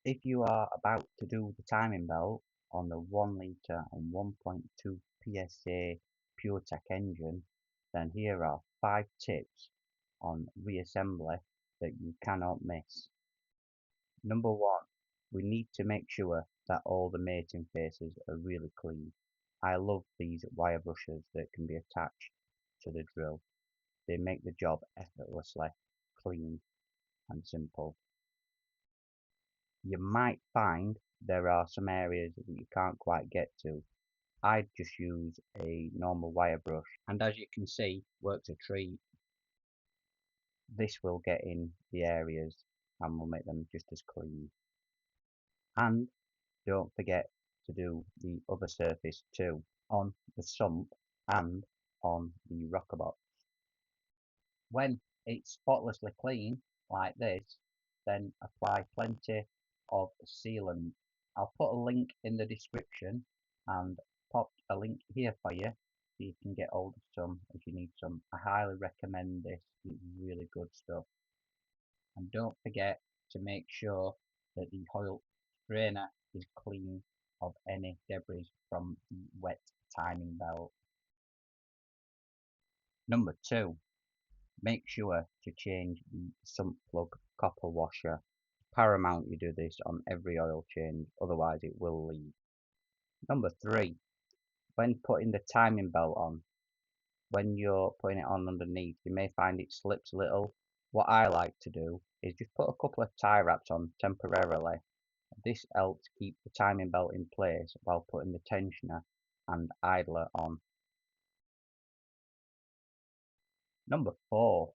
If you are about to do the timing belt on the 1 litre and 1.2 PSA PureTech engine, then here are 5 tips on reassembly that you cannot miss. Number 1, we need to make sure that all the mating faces are really clean. I love these wire brushes that can be attached to the drill. They make the job effortlessly clean and simple. You might find there are some areas that you can't quite get to. I'd just use a normal wire brush, and as you can see, works a treat. This will get in the areas and will make them just as clean. And don't forget to do the other surface too, on the sump and on the rocker box. When it's spotlessly clean like this, then apply plenty of sealant. I'll put a link in the description and pop a link here for you so you can get hold of some if you need some. I highly recommend this, it's really good stuff. And don't forget to make sure that the oil strainer is clean of any debris from the wet timing belt. Number 2, make sure to change the sump plug copper washer. Paramount you do this on every oil change, otherwise it will leak. Number 3, when putting the timing belt on, when you're putting it on underneath, you may find it slips a little. What I like to do is just put a couple of tie wraps on temporarily. This helps keep the timing belt in place while putting the tensioner and idler on. Number 4,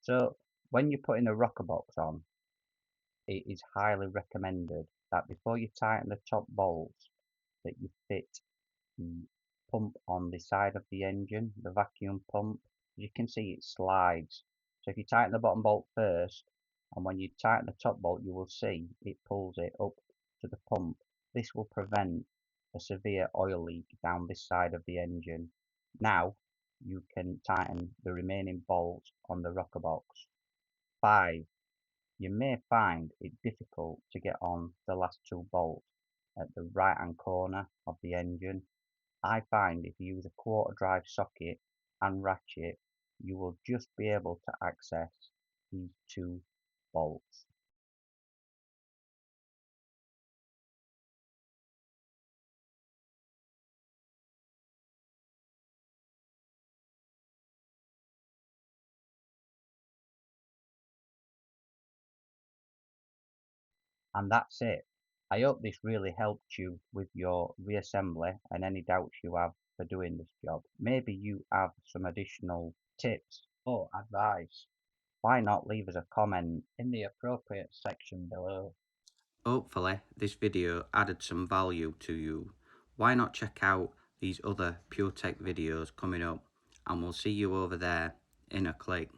so when you're putting the rocker box on, it is highly recommended that before you tighten the top bolts that you fit the pump on the side of the engine, the vacuum pump. As you can see, it slides. So if you tighten the bottom bolt first, and when you tighten the top bolt, you will see it pulls it up to the pump. This will prevent a severe oil leak down this side of the engine. Now you can tighten the remaining bolts on the rocker box. 5, you may find it difficult to get on the last 2 bolts at the right hand corner of the engine. I find if you use a quarter drive socket and ratchet, you will just be able to access these 2 bolts. And that's it. I hope this really helped you with your reassembly and any doubts you have for doing this job. Maybe you have some additional tips or advice. Why not leave us a comment in the appropriate section below? Hopefully this video added some value to you. Why not check out these other PureTech videos coming up, and we'll see you over there in a click.